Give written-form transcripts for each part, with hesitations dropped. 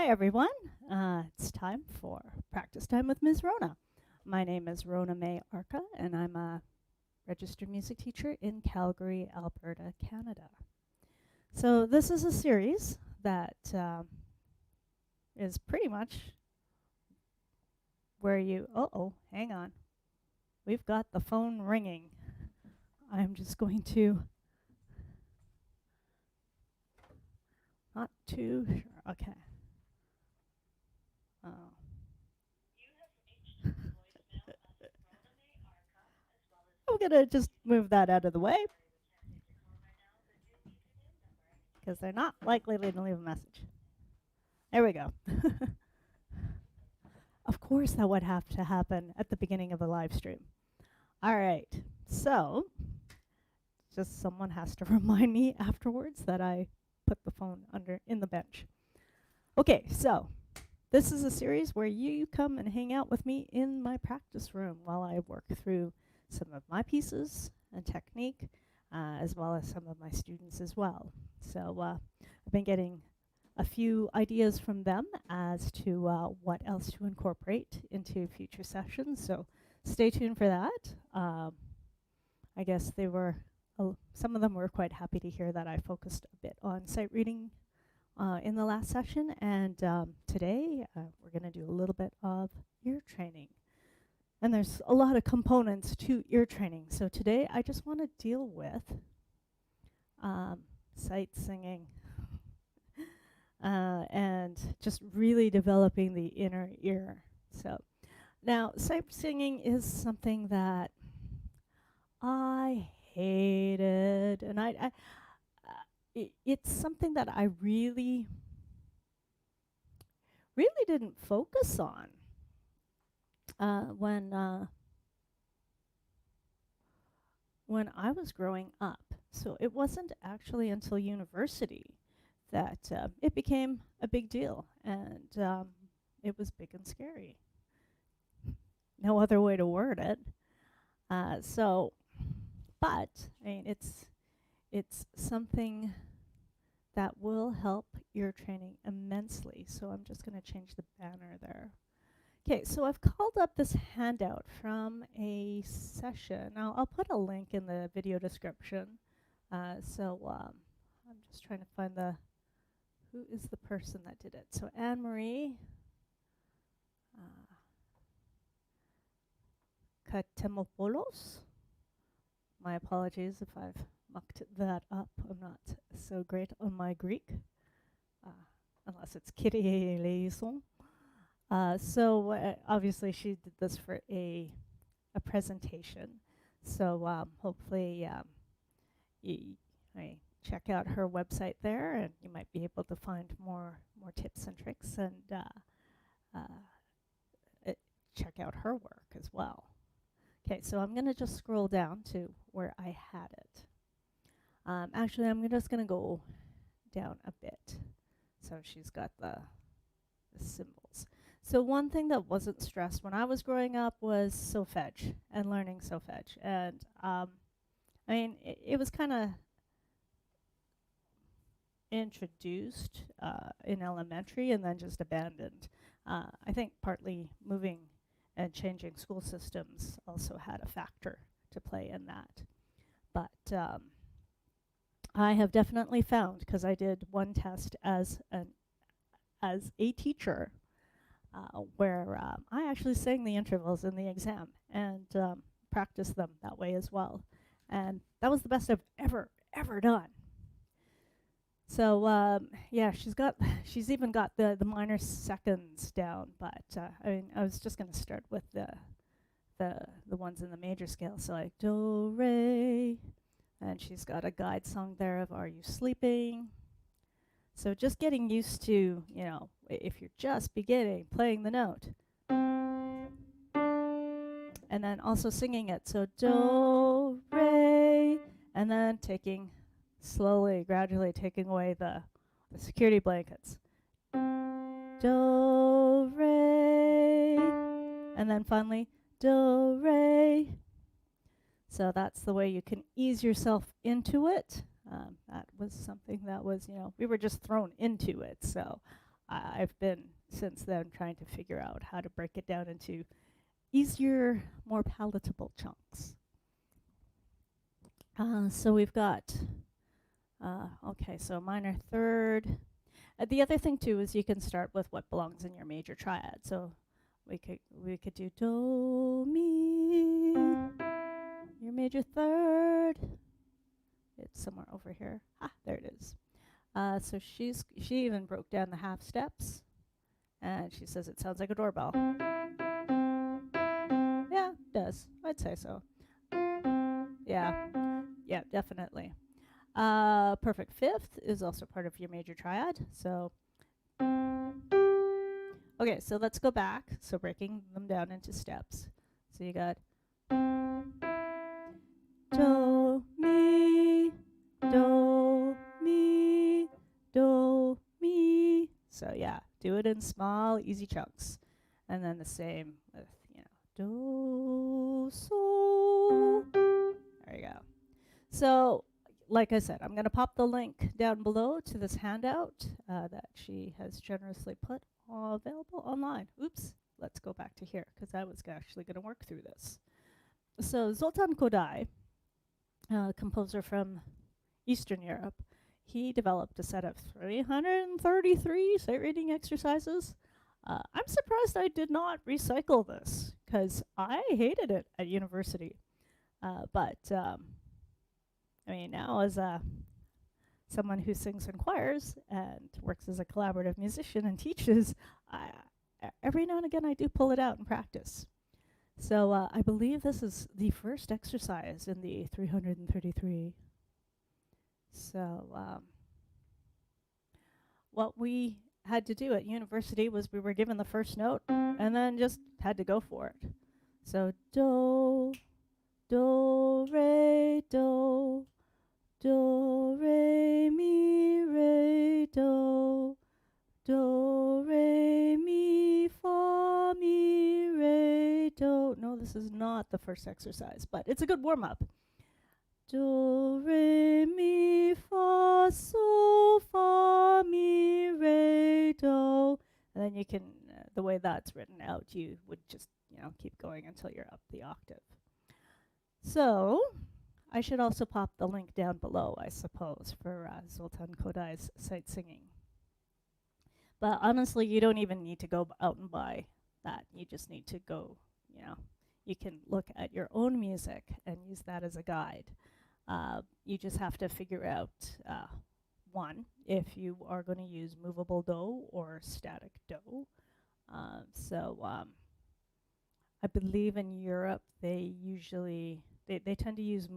Hi, everyone. It's time for practice time with Ms. Rhona. My name is Rhona-Mae Arca, and I'm a registered music teacher in Calgary, Alberta, Canada. So this is a series that is pretty much where you, hang on. We've got the phone ringing. I'm just going to, not too sure, okay. Oh. I'm gonna just move that out of the way because they're not likely to leave a message. There we go. Of course, that would have to happen at the beginning of a live stream. All right, so just someone has to remind me afterwards that I put the phone in the bench. Okay, so this is a series where you come and hang out with me in my practice room while I work through some of my pieces and technique, as well as some of my students as well. So I've been getting a few ideas from them as to what else to incorporate into future sessions. So stay tuned for that. I guess some of them were quite happy to hear that I focused a bit on sight reading in the last session, and today we're going to do a little bit of ear training. And there's a lot of components to ear training. So today I just want to deal with sight singing and just really developing the inner ear. So now sight singing is something that I hated, and it's something that I really didn't focus on when I was growing up. So it wasn't actually until university that it became a big deal, and it was big and scary. No other way to word it. But I mean, it's something that will help ear training immensely. So I'm just going to change the banner there. Okay, so I've called up this handout from a session. Now, I'll put a link in the video description. I'm just trying to find who is the person that did it. So Anne-Marie Katemopoulos. My apologies if I've mucked that up. I'm not so great on my Greek, unless it's Kyrie eleison. Obviously she did this for a presentation. So hopefully I check out her website there, and you might be able to find more tips and tricks, and check out her work as well. Okay, so I'm going to just scroll down to where I had it. Actually, I'm just going to go down a bit. So she's got the symbols. So one thing that wasn't stressed when I was growing up was solfege and learning solfege. And I mean, it was kind of introduced in elementary and then just abandoned. I think partly moving and changing school systems also had a factor to play in that. But I have definitely found, because I did one test as a teacher, where I actually sang the intervals in the exam and practiced them that way as well. And that was the best I've ever done. So yeah, she's even got the minor seconds down, but I mean, I was just going to start with the ones in the major scale. So like do, re, and she's got a guide song there of Are You Sleeping? So just getting used to, you know, if you're just beginning playing the note, and then also singing it. So do, re, and then slowly, gradually taking away the security blankets. Do, re, and then finally, do, re. So that's the way you can ease yourself into it. That was something that was, you know, we were just thrown into it. So I've been since then trying to figure out how to break it down into easier, more palatable chunks. So we've got, okay, so minor third. The other thing too is you can start with what belongs in your major triad. So we could do do mi, your major third. It's somewhere over here. Ah, there it is. So she even broke down the half steps, and she says it sounds like a doorbell. Yeah, it does. I'd say so. Yeah, definitely. Perfect fifth is also part of your major triad. So, okay, so let's go back. So breaking them down into steps. So you got do, mi, do, mi, do, mi. So yeah, do it in small, easy chunks. And then the same with, do, so. There you go. So, like I said, I'm going to pop the link down below to this handout that she has generously put available online. Oops, let's go back to here because I was actually going to work through this. So Zoltán Kodály, composer from Eastern Europe, he developed a set of 333 sight reading exercises. I'm surprised I did not recycle this because I hated it at university. But I mean, now as someone who sings in choirs and works as a collaborative musician and teaches, every now and again I do pull it out and practice. So I believe this is the first exercise in the 333. So what we had to do at university was we were given the first note and then just had to go for it. So do, do, re, do, do, re, mi, re, do, do, re, mi, fa, mi, re, do. No, this is not the first exercise, but it's a good warm-up. Do, re, mi, fa, sol, fa, mi, re, do. And then you can, the way that's written out, you would just, keep going until you're up the octave. So, I should also pop the link down below, I suppose, for Zoltán Kodály's sight singing. But honestly, you don't even need to go out and buy that. You just need to go, you can look at your own music and use that as a guide. You just have to figure out, one, if you are going to use movable do or static do. I believe in Europe they usually they tend to use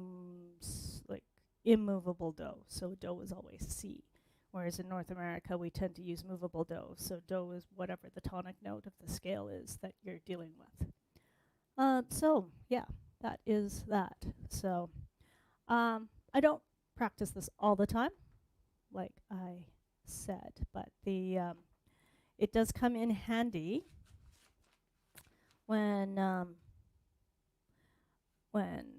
like immovable do, so do is always C. Whereas in North America we tend to use movable do, so do is whatever the tonic note of the scale is that you're dealing with. So yeah, that is that. So I don't practice this all the time, like I said, but it does come in handy when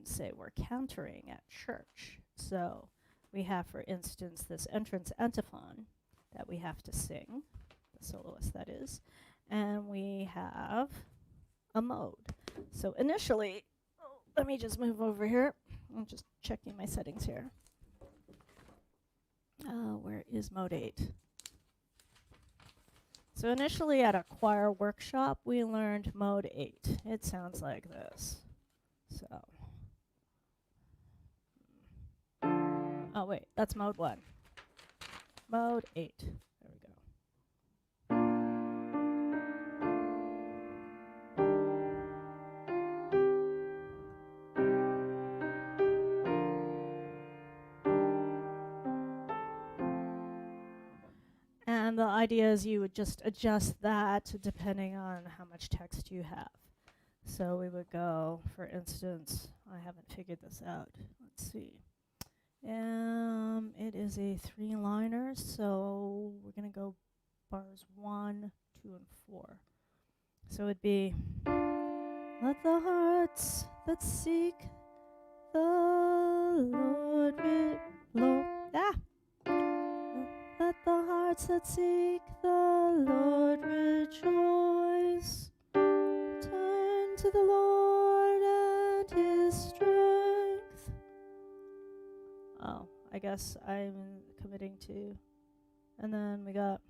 say we're cantering at church. So we have, for instance, this entrance antiphon that we have to sing, the soloist that is, and we have a mode. So initially, let me just move over here. I'm just checking my settings here. Where is mode 8? So initially at a choir workshop, we learned mode 8. It sounds like this. So, oh wait, that's mode 1. Mode 8. There we go. And the idea is you would just adjust that depending on how much text you have. So we would go, for instance, I haven't figured this out. Let's see. It is a 3-liner, so we're going to go bars 1, 2, and 4. So it'd be, let the hearts that seek the Lord let the hearts that seek the Lord, rejoice. Turn to the Lord and his strength. Oh, I guess I'm committing to. And then we got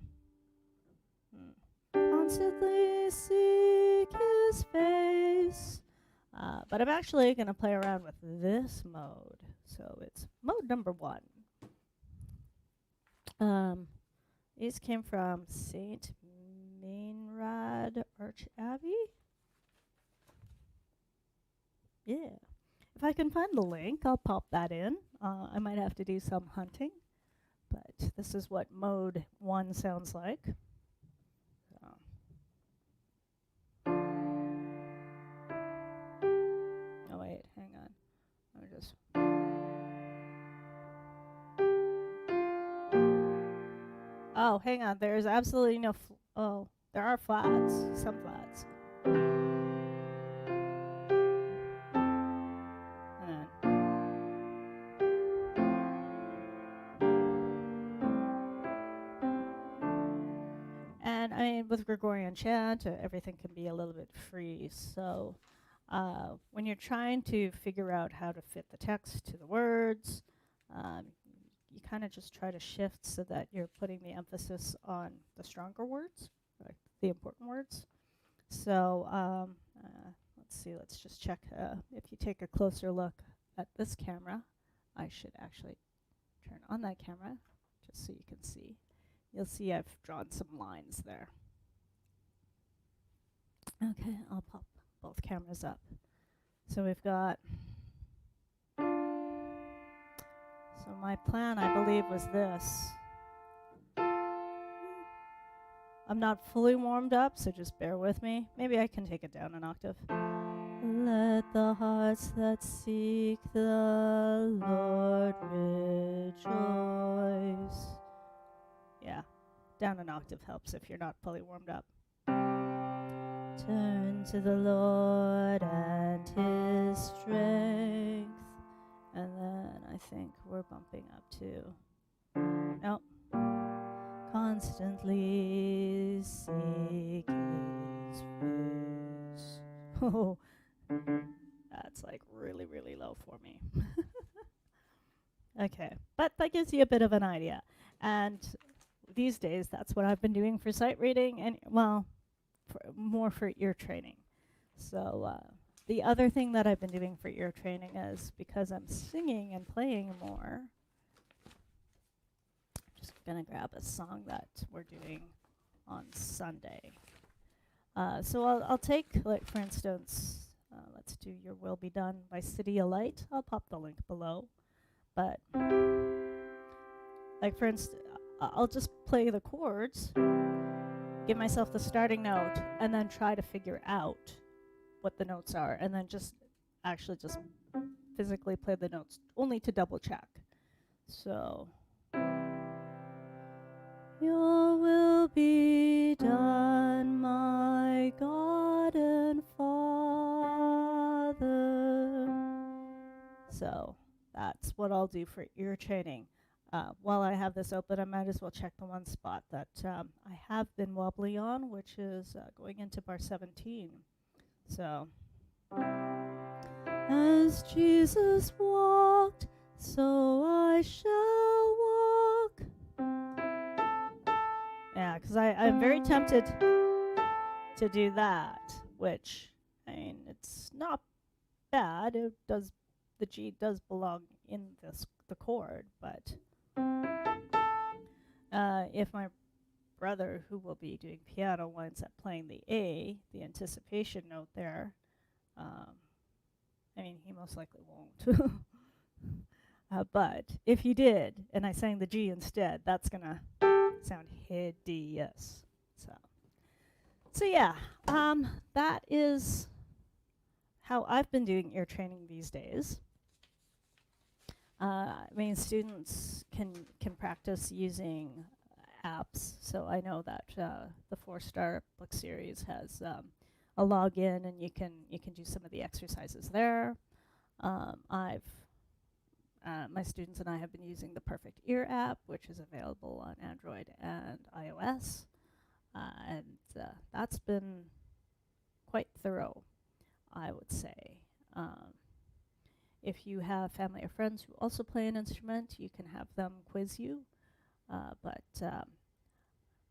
constantly seek his face. But I'm actually going to play around with this mode. So it's mode number 1. These came from St. Meinrad Arch Abbey. Yeah. If I can find the link, I'll pop that in. I might have to do some hunting. But this is what mode 1 sounds like. Oh wait, hang on. Let me just. Oh, hang on. There's absolutely no. Oh, there are flats. Some flats. And I mean, with Gregorian chant, everything can be a little bit free. So when you're trying to figure out how to fit the text to the words, you kind of just try to shift so that you're putting the emphasis on the stronger words, like the important words. So let's see, let's just check. If you take a closer look at this camera, I should actually turn on that camera just so you can see. You'll see I've drawn some lines there. Okay, I'll pop both cameras up. So we've got, so my plan, I believe, was this. I'm not fully warmed up, so just bear with me. Maybe I can take it down an octave. Let the hearts that seek the Lord rejoice. Yeah, down an octave helps if you're not fully warmed up. Turn to the Lord and his strength. And then I think we're bumping up to, nope. Constantly seek his face. Oh, that's like really, really low for me. Okay, but that gives you a bit of an idea. And these days, that's what I've been doing for sight reading, and well, more for ear training. So the other thing that I've been doing for ear training is, because I'm singing and playing more, I'm just gonna grab a song that we're doing on Sunday. So I'll take, like, for instance, let's do Your Will Be Done by City of Light. I'll pop the link below. But, like, for instance, I'll just play the chords, give myself the starting note, and then try to figure out what the notes are, and then just physically play the notes, only to double check. So, Your will be done, my God and Father. So that's what I'll do for ear training. While I have this open, I might as well check the one spot that I have been wobbly on, which is going into bar 17. So, as Jesus walked, so I shall walk. Yeah, because I'm very tempted to do that, which, I mean, it's not bad. It does, the G does belong in the chord, but if my brother, who will be doing piano, winds up playing the A, the anticipation note there, I mean, he most likely won't. But if he did, and I sang the G instead, that's going to sound hideous. So yeah, that is how I've been doing ear training these days. I mean, students can practice using apps. So I know that the 4-Star Book Series has a login, and you can do some of the exercises there. My students and I have been using the Perfect Ear app, which is available on Android and iOS. And that's been quite thorough, I would say. Um, if you have family or friends who also play an instrument, you can have them quiz you. But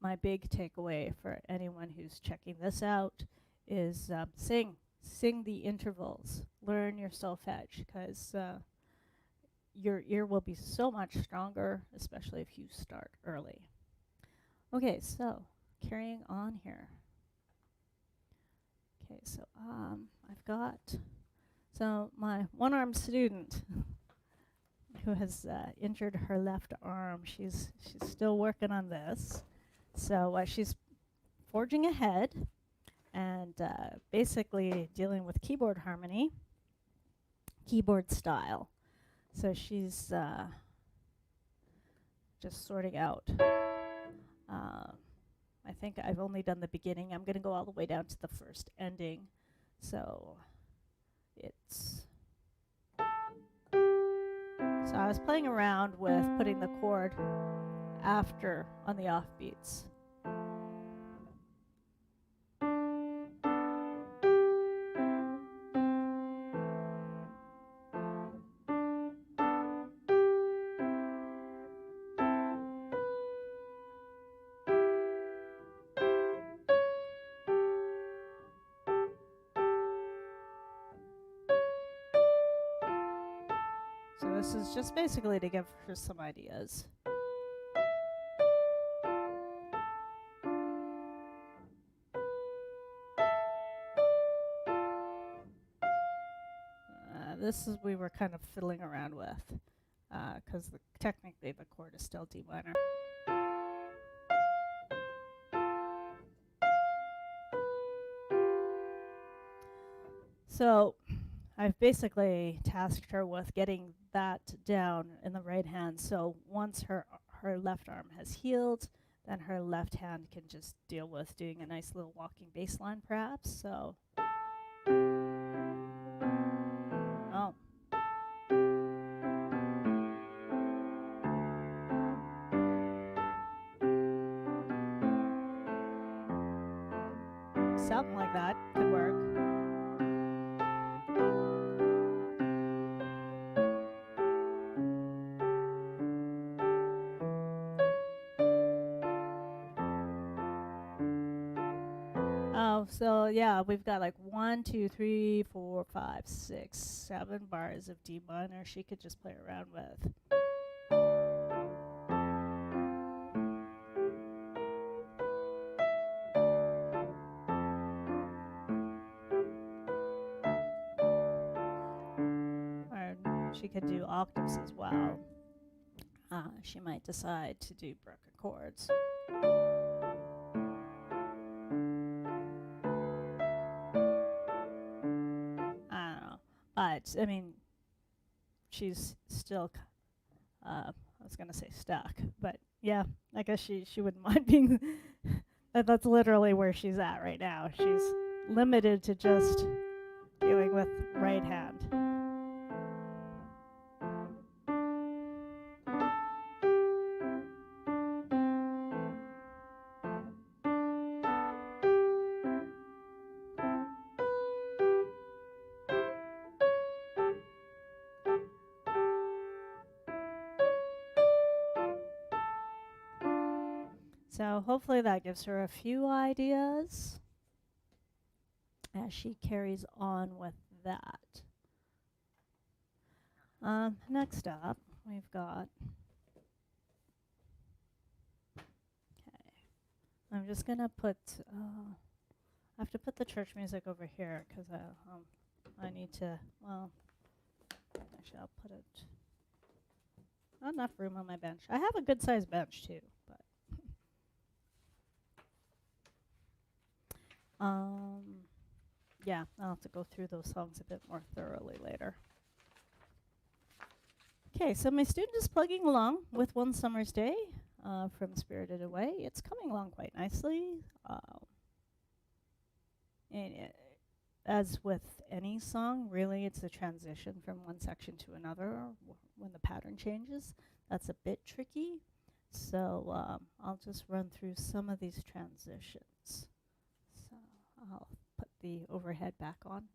my big takeaway for anyone who's checking this out is sing the intervals, learn your solfege, because your ear will be so much stronger, especially if you start early. Okay, so carrying on here. Okay, so I've got my one-armed student who has injured her left arm. She's still working on this. So she's forging ahead and basically dealing with keyboard harmony, keyboard style. So she's just sorting out. I think I've only done the beginning. I'm going to go all the way down to the first ending. So I was playing around with putting the chord after on the offbeats. So this is just basically to give her some ideas. This is we were kind of fiddling around with, because technically the chord is still D minor. So I've basically tasked her with getting that down in the right hand. So once her left arm has healed, then her left hand can just deal with doing a nice little walking bass line, perhaps. So. Oh. Something like that could work. Oh, so yeah, we've got like 1, 2, 3, 4, 5, 6, 7 bars of D minor she could just play around with. Or she could do octaves as well. She might decide to do broken chords. But, I mean, she's still, I was going to say stuck, but yeah, I guess she wouldn't mind being, that's literally where she's at right now. She's limited to just dealing with right hand. So hopefully that gives her a few ideas as she carries on with that. Next up, we've got, okay, I'm just going to put, I have to put the church music over here because I need to, well, actually I'll put it, not enough room on my bench. I have a good sized bench too, but. Yeah, I'll have to go through those songs a bit more thoroughly later. Okay, so my student is plugging along with One Summer's Day from Spirited Away. It's coming along quite nicely. As with any song, really, it's a transition from one section to another when the pattern changes. That's a bit tricky. So I'll just run through some of these transitions. So I'll put the overhead back on.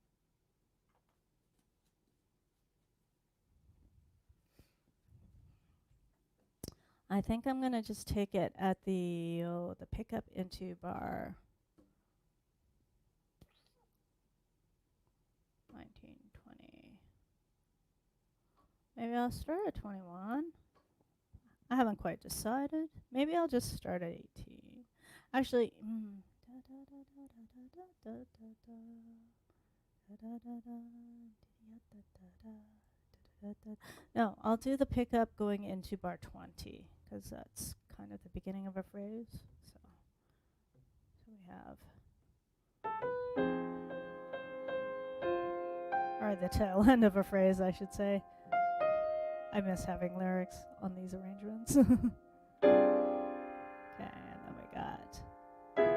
I think I'm going to just take it at the pickup into bar 19, 20. Maybe I'll start at 21. I haven't quite decided. Maybe I'll just start at 18. Actually, no, I'll do the pickup going into bar 20, because that's kind of the beginning of a phrase. So we have, or the tail end of a phrase, I should say. I miss having lyrics on these arrangements. Okay, and then we got, and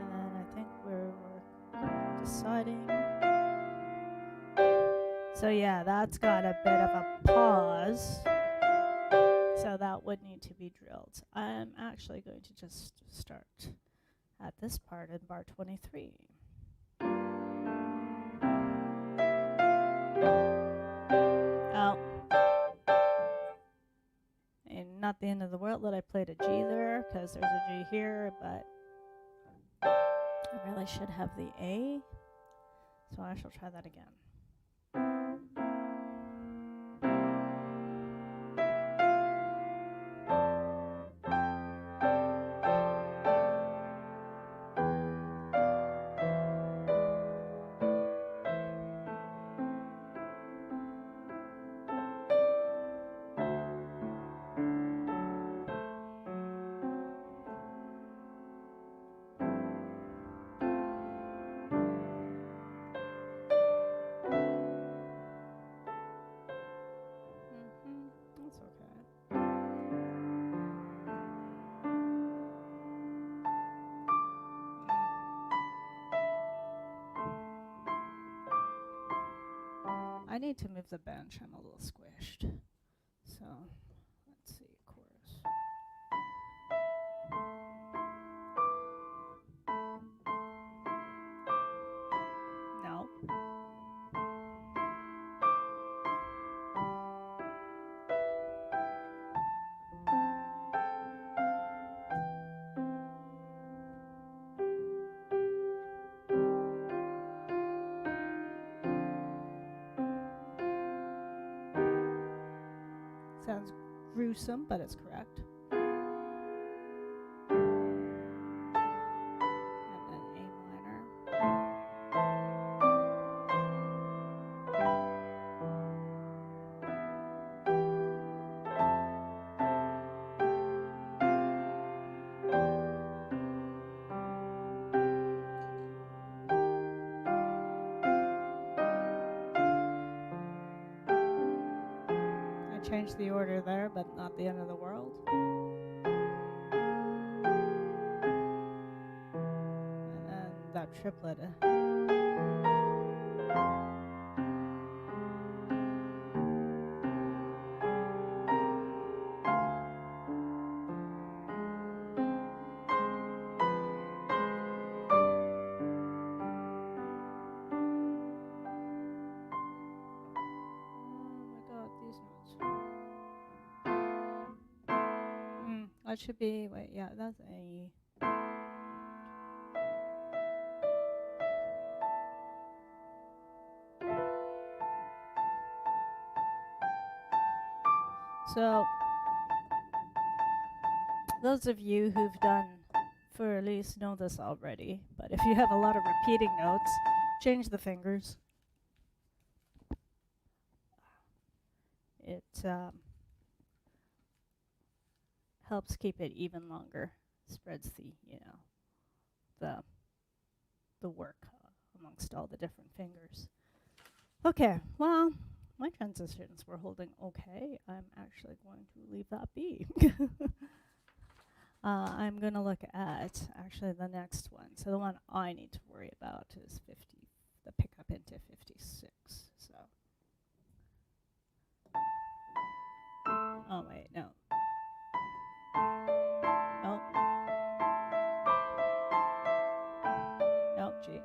then I think we're deciding. So yeah, that's got a bit of a pause. So that would need to be drilled. I'm actually going to just start at this part in bar 23. Oh. And not the end of the world that I played a G there, because there's a G here, but I really should have the A. So I shall try that again. That's okay. I need to move the bench. I'm a little squished. So, let's see, chorus. No. Sounds gruesome, but it's correct. And then A minor. Change the order there, but not the end of the world. And then that triplet. That should be, wait, yeah, that's A. So, those of you who've done for Elise know this already, but if you have a lot of repeating notes, change the fingers. It helps keep it even longer, spreads the work amongst all the different fingers. Okay, well, my transitions were holding okay. I'm actually going to leave that be. I'm going to look at actually the next one. So the one I need to worry about is 50, the pickup into 56. So, oh wait, no. Oh, no, G.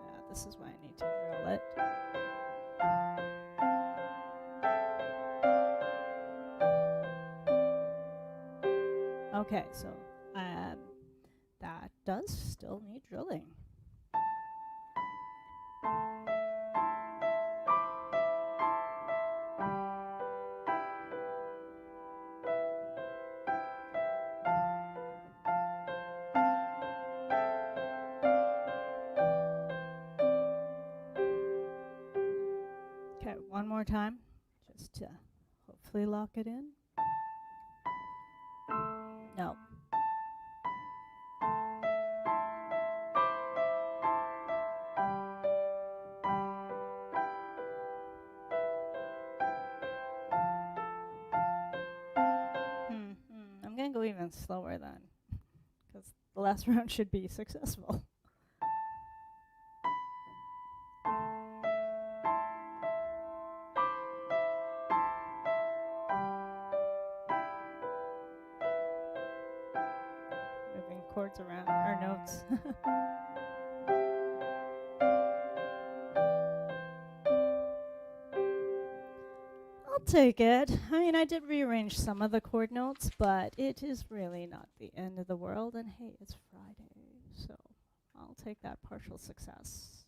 Yeah, this is why I need to drill it. Okay, so that does still need drilling. Okay, one more time, just to hopefully lock it in. No. I'm going to go even slower then, because the last round should be successful. Moving chords around, or notes. I'll take it. I mean, I did rearrange some of the chord notes, but it is really not the end of the world. And hey, it's Friday, so I'll take that partial success.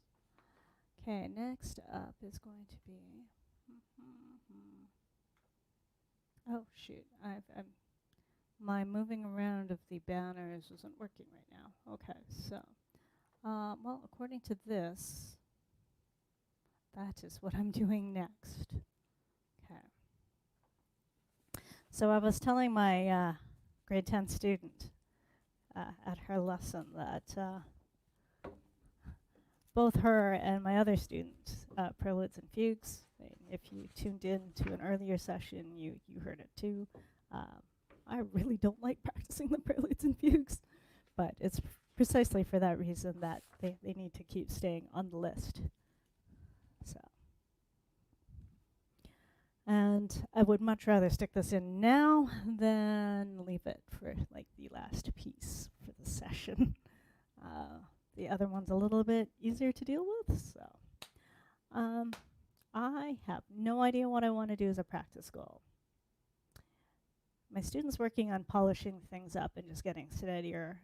Okay, next up is going to be. Oh shoot! My moving around of the banners isn't working right now. Okay, so well, according to this, that is what I'm doing next. Okay. So I was telling my grade 10 student at her lesson that both her and my other students, Preludes and Fugues, if you tuned in to an earlier session, you heard it too. I really don't like practicing the Preludes and Fugues, but it's precisely for that reason that they need to keep staying on the list. So. And I would much rather stick this in now than leave it for like the last piece for the session. The other one's a little bit easier to deal with, so. I have no idea what I want to do as a practice goal. My student's working on polishing things up and just getting steadier.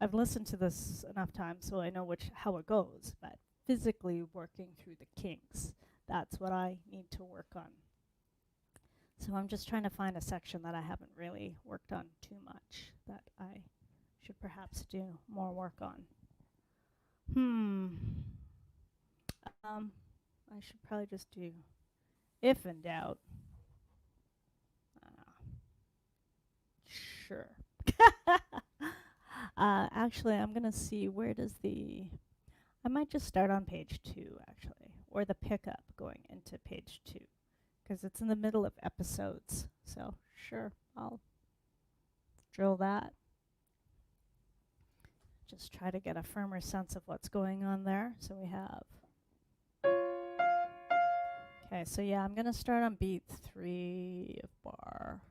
I've listened to this enough times so I know how it goes, but physically working through the kinks, that's what I need to work on. So I'm just trying to find a section that I haven't really worked on too much that I should perhaps do more work on. I should probably just do, if in doubt. Sure. Actually, I'm going to see where does I might just start on page 2, actually, or the pickup going into page 2, because it's in the middle of episodes. So, sure, I'll drill that. Just try to get a firmer sense of what's going on there. So we have. Okay, so yeah, I'm going to start on beat 3 of bar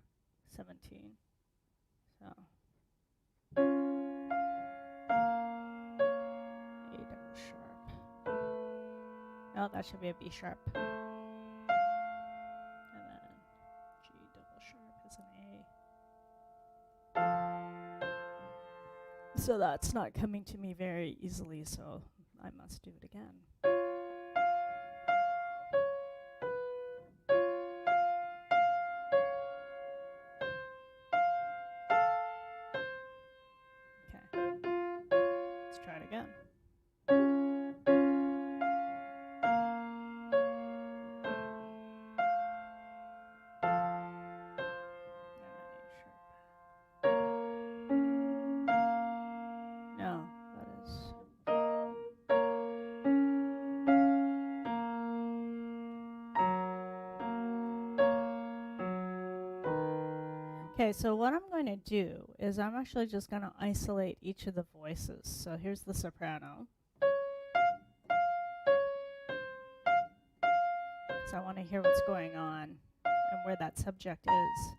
17. So. A double sharp. No, that should be a B sharp. And then G double sharp is an A. So that's not coming to me very easily, so I must do it again. Try it again. No, that is. Okay, so what I'm going to do is I'm actually just going to isolate each of the voices. So here's the soprano. So I want to hear what's going on and where that subject is.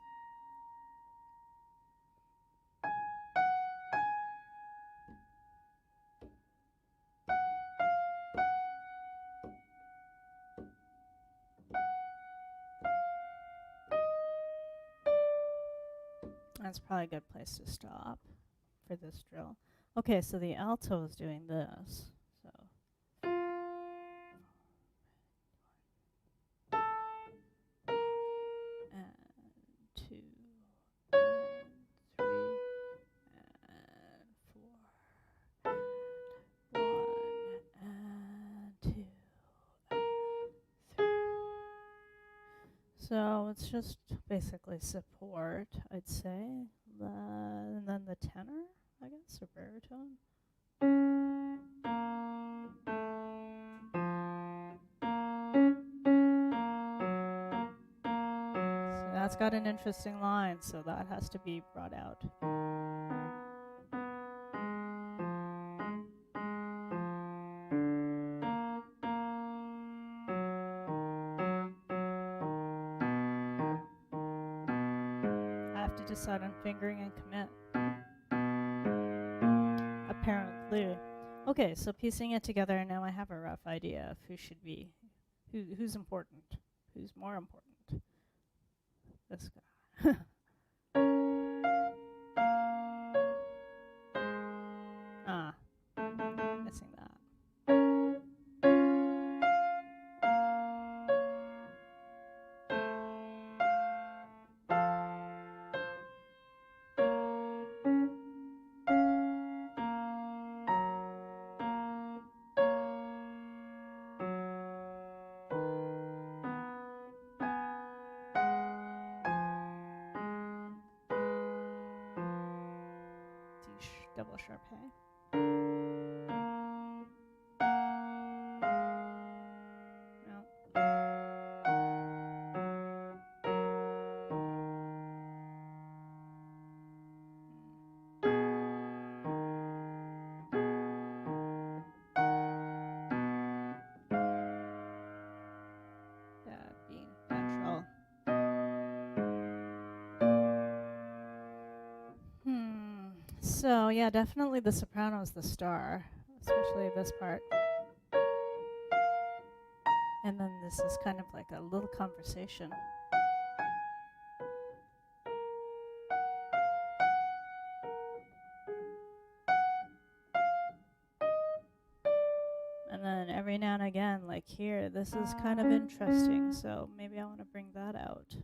That's probably a good place to stop for this drill. Okay, so the alto is doing this. So and 2 and 3 and 4 1 and 2 and 3. So it's just basically support, I'd say. And then the tenor, I guess, or baritone. So that's got an interesting line, so that has to be brought out. I have to decide on fingering and commit. Apparently. Okay, so piecing it together, now I have a rough idea of who should be, who's important, who's more important. This guy. Missing that. Double sharp A. No. That being natural. So yeah, definitely the soprano is the star, especially this part. And then this is kind of like a little conversation. And then every now and again, like here, this is kind of interesting, so maybe I want to bring that out.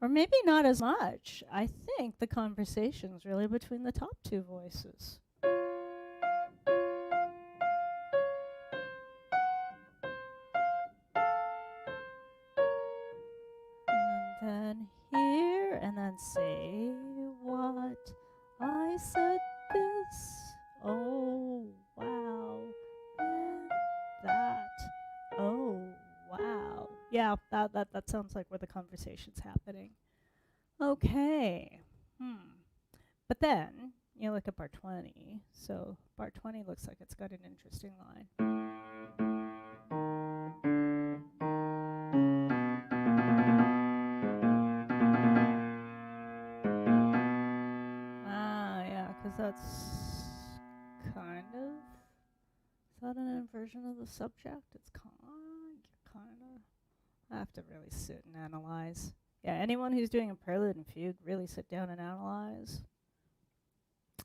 Or maybe not as much. I think the conversation's really between the top two voices. And then here, and then say what I said this. Oh, wow. And that. Oh, wow. Yeah, that sounds like where the conversation's happening. Okay. But then you look at bar 20. So bar 20 looks like it's got an interesting line. Yeah, because that's kind of. Is that an inversion of the subject? It's kind of. I have to really sit and analyze. Yeah, anyone who's doing a prelude and fugue, really sit down and analyze.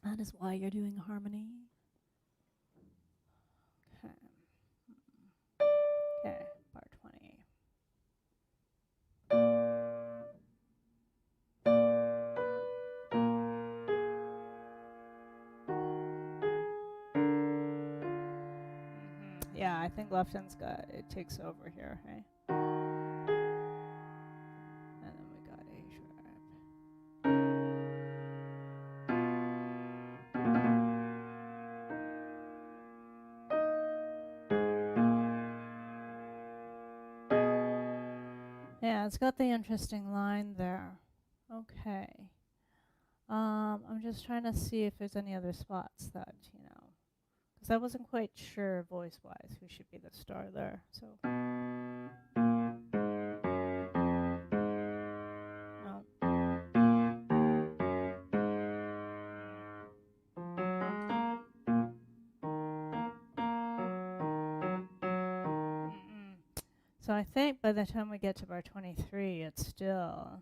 That is why you're doing harmony. Okay. Okay, bar 20. Yeah, I think left hand's got it takes over here, hey? And then we got Yeah, it's got the interesting line there. Okay. I'm just trying to see if there's any other spots that, because I wasn't quite sure voice-wise who should be the star there. So, no. Mm-mm. So I think by the time we get to bar 23, it's still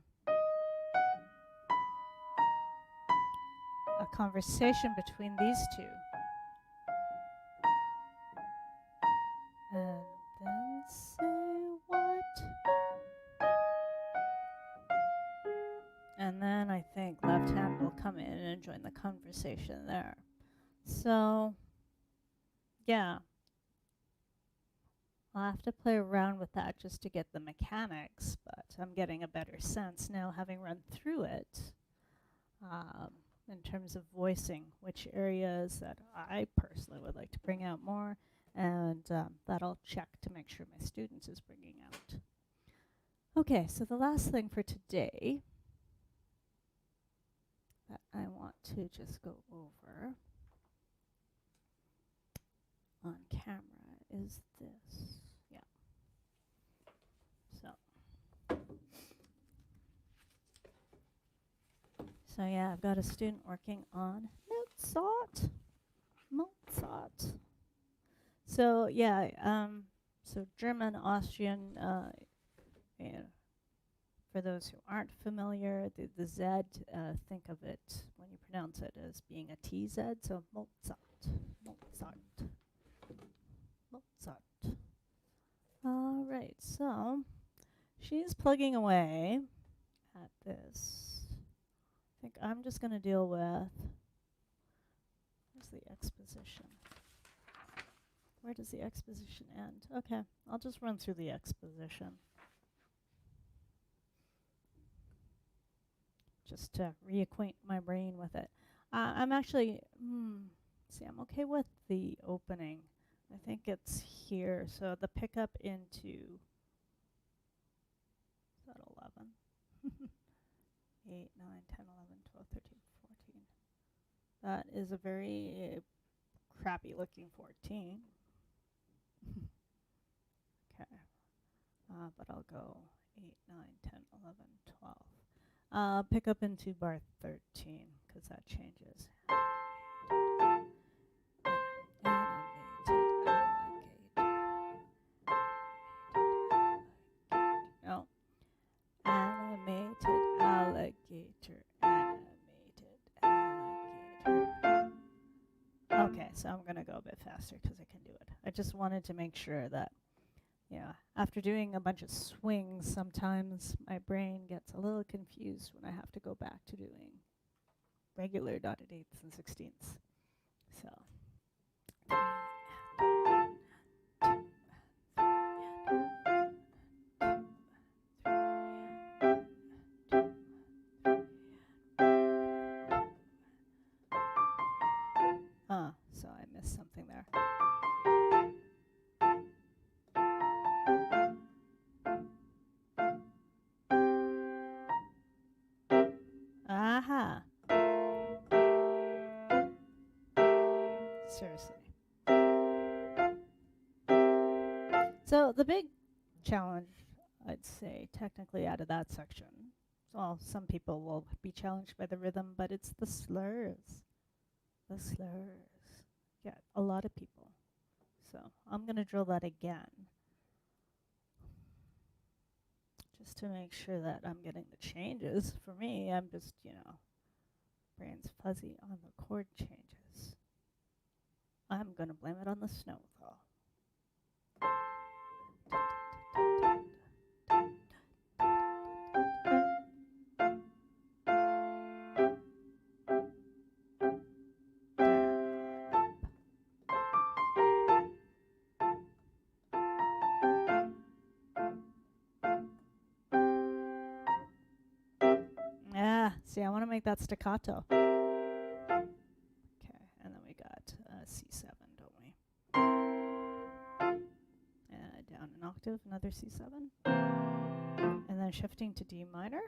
a conversation between these two. And then say what? And then I think left hand will come in and join the conversation there. So, yeah. I'll have to play around with that just to get the mechanics, but I'm getting a better sense now having run through it in terms of voicing which areas that I personally would like to bring out more, and that I'll check to make sure my students is bringing out. Okay, so the last thing for today that I want to just go over on camera is this. Yeah. So yeah, I've got a student working on Mozart. So yeah, so German, Austrian, for those who aren't familiar, the Z, think of it when you pronounce it as being a TZ, so Mozart. All right, so she's plugging away at this. I think I'm just going to deal with, where's the exposition? Where does the exposition end? Okay, I'll just run through the exposition. Just to reacquaint my brain with it. I'm actually, I'm okay with the opening. I think it's here. So the pickup into, is that 11? 8, 9, 10, 11, 12, 13, 14. That is a very crappy looking 14. Okay. But I'll go 8, 9, 10, 11, 12. Pick up into bar 13, because that changes. No. Animated alligator. Okay, so I'm going to go a bit faster because I can do it. I just wanted to make sure that, after doing a bunch of swings, sometimes my brain gets a little confused when I have to go back to doing regular dotted eighths and sixteenths. So. So I missed something there. Aha. Seriously. So the big challenge, I'd say, technically out of that section, well, some people will be challenged by the rhythm, but it's the slurs. The slurs. Yeah, a lot of people. So I'm going to drill that again, just to make sure that I'm getting the changes. For me, I'm just, brain's fuzzy on the chord changes. I'm going to blame it on the snow, though. See, I want to make that staccato. Okay, and then we got C7, don't we? Down an octave, another C7. And then then shifting to D minor.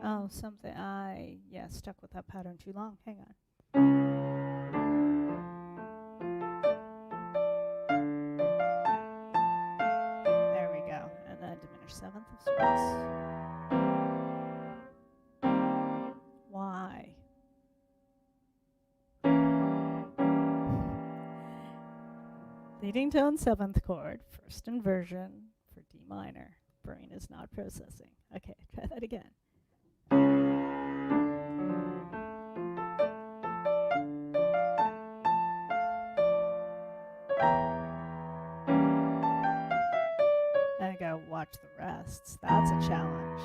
Oh, something, stuck with that pattern too long. Hang on. There we go. And then diminished seventh of sorts. Why? Leading tone, seventh chord, first inversion for D minor. Brain is not processing. Okay, try that again. I gotta watch the rests. That's a challenge.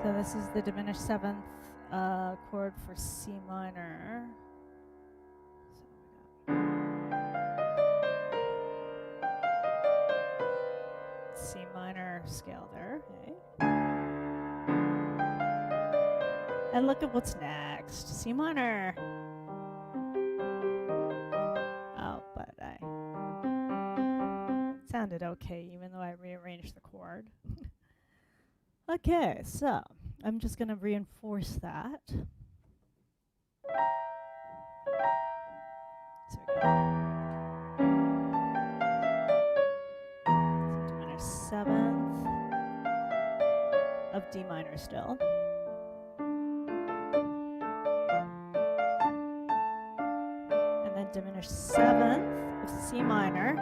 So this is the diminished seventh chord for C minor. C minor scale there. Okay. And look at what's next. C minor. Oh, but I sounded okay even though I rearranged the chord. Okay, so I'm just going to reinforce that. So we go. So diminished seventh of D minor still. And then diminished seventh of C minor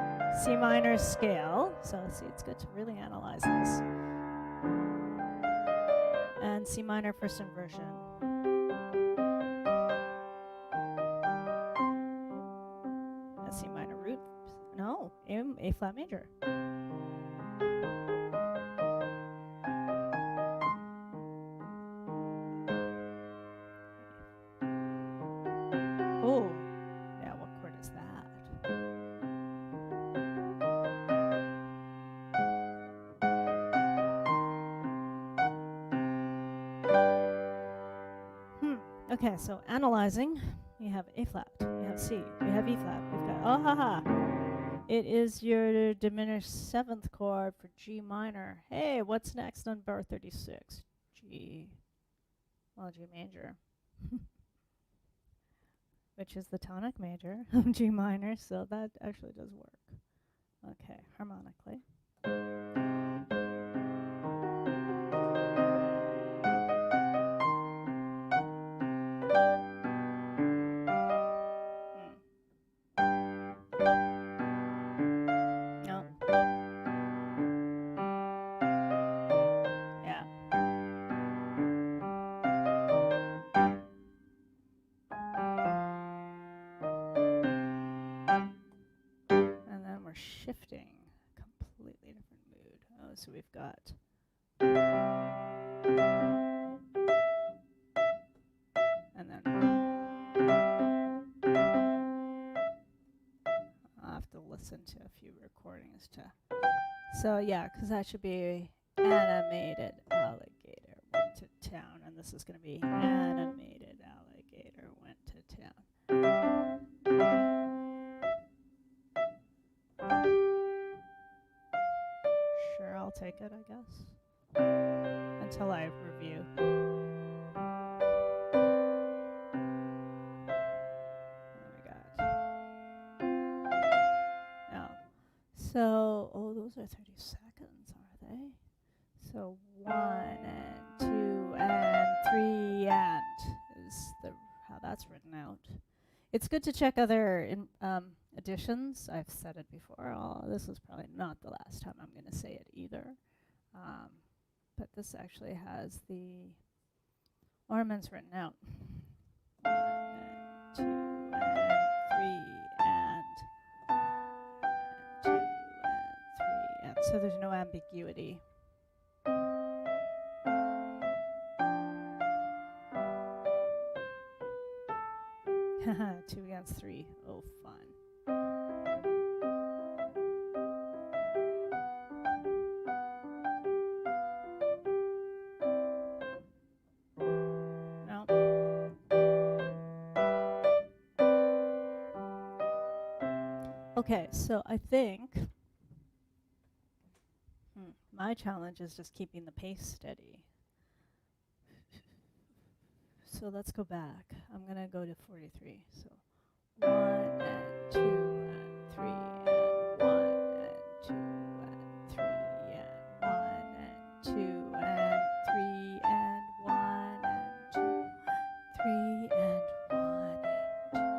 scale. So see, it's good to really analyze this. And C minor first inversion. And C minor root. No, A flat major. Oh, yeah, what chord is that? Okay, so analyzing, we have A flat, we have C, we have E flat, we've got, oh, haha. It is your diminished seventh chord for G minor. Hey, what's next on bar 36? G major, which is the tonic major of G minor, so that actually does work. Okay, harmonically. Shifting, completely different mood. Oh, so we've got and then I'll have to listen to a few recordings to. So yeah, because that should be animated alligator went to town, and this is going to be animated alligator went to town. Sure, I'll take it, I guess. Until I review. What do we got? Oh. So, those are 30 seconds, are they? So 1 and 2 and 3 and is how that's written out. It's good to check other additions. I've said it before. This is probably not the last time I'm going to say it either. But this actually has the ornaments written out. 1 and 2 and 3 and 2 and 3 and so there's no ambiguity. Haha, 2 against 3. Oh, fun. Okay, so I think my challenge is just keeping the pace steady. So let's go back. I'm going to go to 43. So 1 and 2 and 3 and 1 and 2 and 3 and 1 and 2 and 3 and 1 and 2 3 and 1 and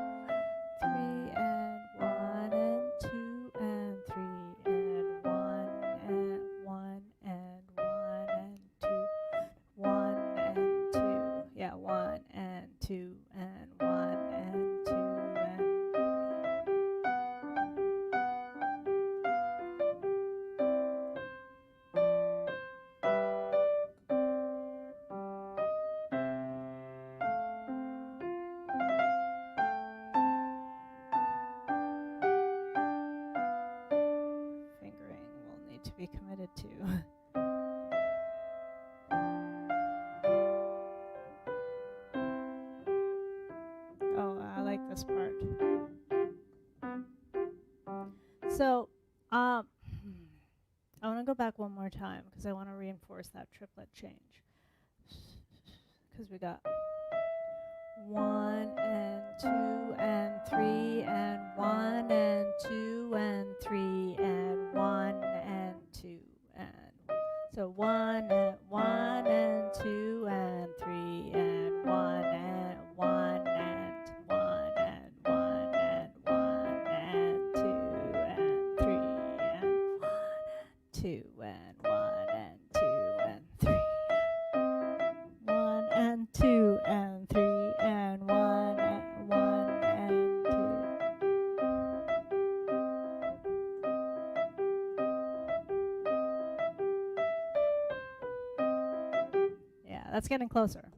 3 and 1 and 2 and 3 and 1 and 1 and 1 and 2 1 and 2 yeah 1 and 2 and 1 and 2 and 3. Fingering will need to be committed to. Oh, I like this part. So, I want to go back one more time because I want to reinforce that triplet change. Because we got 1 and 2 and 3 and 1 and 2 and 3 and 1 and 2 and so 1 and 1 and 2 and 3 and 1 and 1 and 1 and 1 and 1 and 2 and 3 and 2 and 1 and 2 and 3 1 and 2 and 3 and 1 and 1 and 2. Yeah, that's getting closer.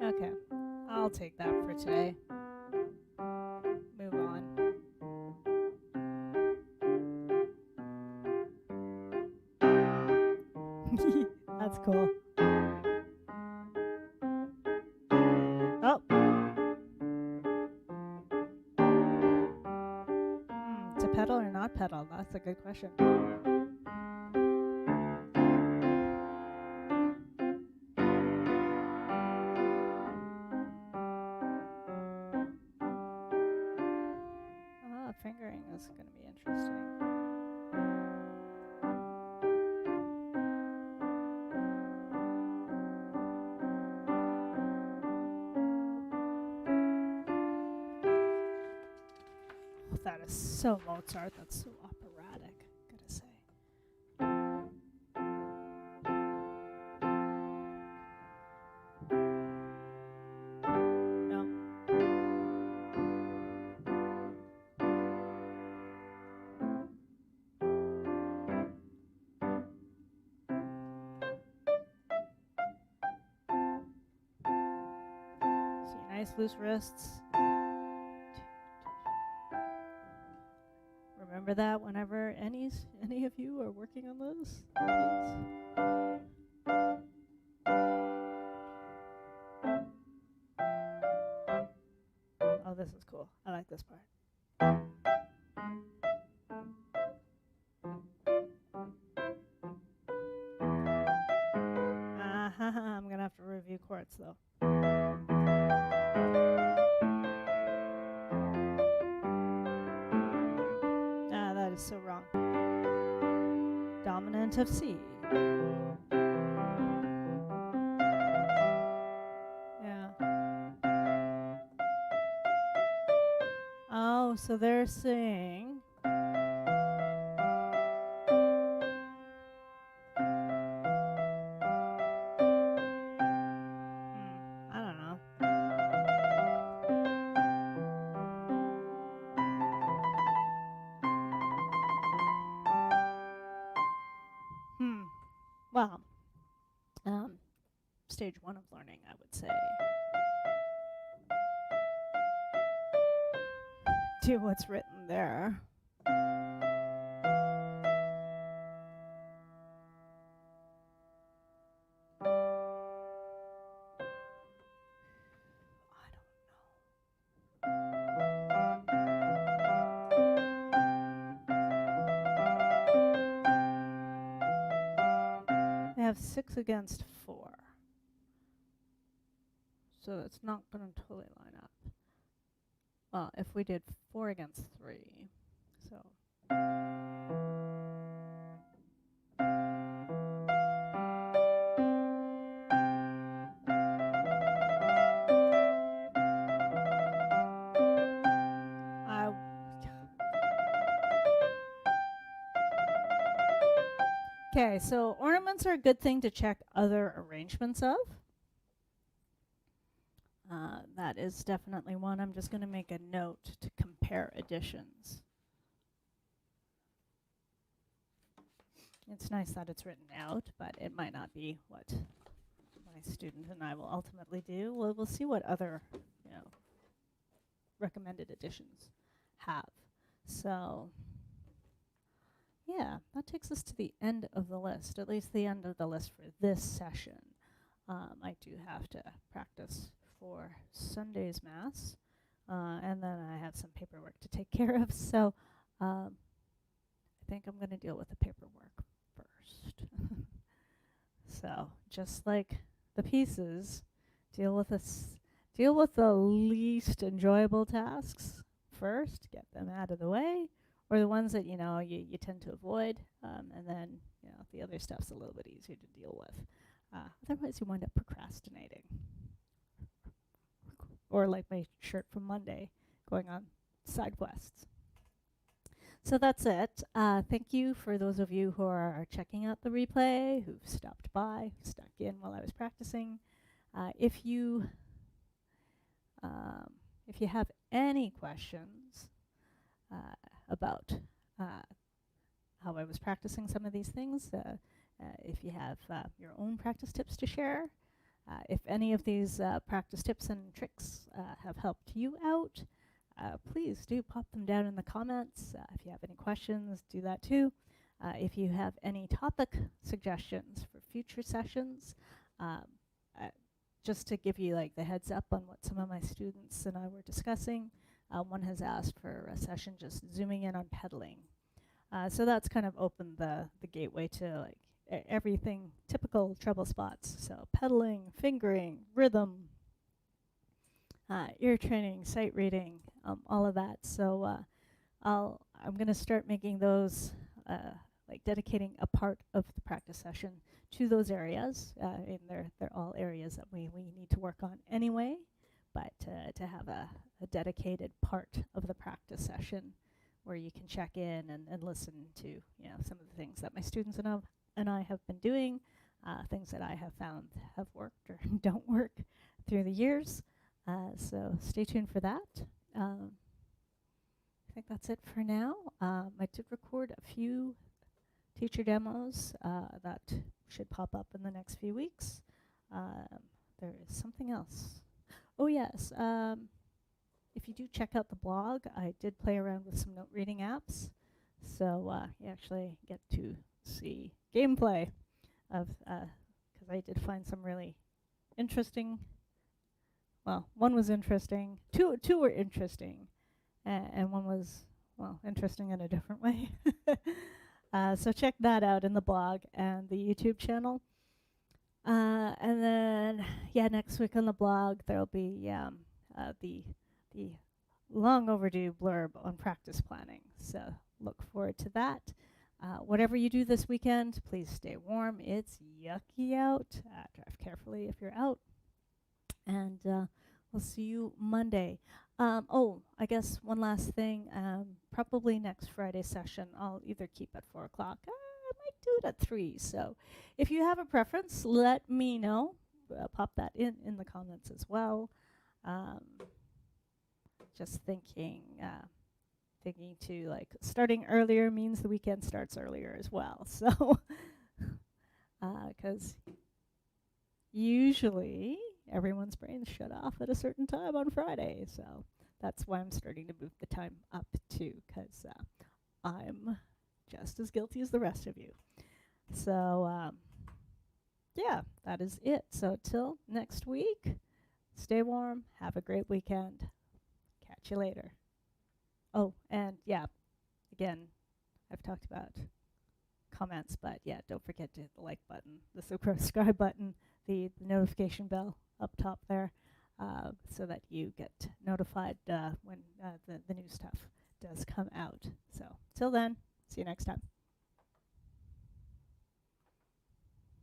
Okay, I'll take that for today. Move on. That's cool. Oh. To pedal or not pedal? That's a good question. Fingering is going to be interesting. Oh, that is so Mozart. That's so operatic, gotta say. Nice loose wrists. Remember that whenever any of you are working on those. Oh, this is cool. I like this part. I'm gonna have to review chords though. That is so wrong. Dominant of C. Yeah. Oh, so they're saying I don't know. stage 1 of learning, I would say. Do what's written there. I have 6 against 4. So it's not going to totally line up. Well, if we did 4 against 3, so. Okay, so ornaments are a good thing to check other arrangements of. That is definitely one. I'm just going to make a note to compare editions. It's nice that it's written out, but it might not be what my student and I will ultimately do. We'll see what other, recommended editions have. So, yeah, that takes us to the end of the list, at least the end of the list for this session. I do have to practice for Sunday's Mass, and then I have some paperwork to take care of. So I think I'm going to deal with the paperwork first. So just like the pieces, deal with the least enjoyable tasks first, get them out of the way, or the ones that you tend to avoid, and then the other stuff's a little bit easier to deal with. Otherwise, you wind up procrastinating. Or like my shirt from Monday, going on side quests. So that's it. Thank you for those of you who are checking out the replay, who've stopped by, stuck in while I was practicing. If you have any questions about how I was practicing some of these things, if you have your own practice tips to share, if any of these practice tips and tricks have helped you out, please do pop them down in the comments. If you have any questions, do that too. If you have any topic suggestions for future sessions, just to give you like the heads up on what some of my students and I were discussing, one has asked for a session just zooming in on pedaling. So that's kind of opened the gateway to like everything, typical treble spots. So pedaling, fingering, rhythm, ear training, sight reading, all of that. So I'm going to start making those, like dedicating a part of the practice session to those areas. And they're all areas that we need to work on anyway, but to have a dedicated part of the practice session where you can check in and listen to some of the things that my students and I have been doing, things that I have found have worked or don't work through the years. So stay tuned for that. I think that's it for now. I did record a few teacher demos that should pop up in the next few weeks. There is something else. Oh yes, if you do check out the blog, I did play around with some note reading apps. So you actually get to see gameplay of, because I did find some really interesting, well, one was interesting, two were interesting, and one was, well, interesting in a different way. So check that out in the blog and the YouTube channel. And then, yeah, next week on the blog, there'll be the long overdue blurb on practice planning. So look forward to that. Whatever you do this weekend, please stay warm. It's yucky out. Drive carefully if you're out. And we'll see you Monday. I guess one last thing. Probably next Friday session, I'll either keep at 4 o'clock. I might do it at 3. So if you have a preference, let me know. Pop that in the comments as well. Just thinking to like starting earlier means the weekend starts earlier as well. So, because usually everyone's brains shut off at a certain time on Friday, so that's why I'm starting to move the time up too, because I'm just as guilty as the rest of you. So, yeah, that is it. So till next week, stay warm, have a great weekend. Catch you later. Oh, and yeah, again, I've talked about comments, but yeah, don't forget to hit the like button, the subscribe button, the notification bell up top there, so that you get notified when the new stuff does come out. So till then, see you next time.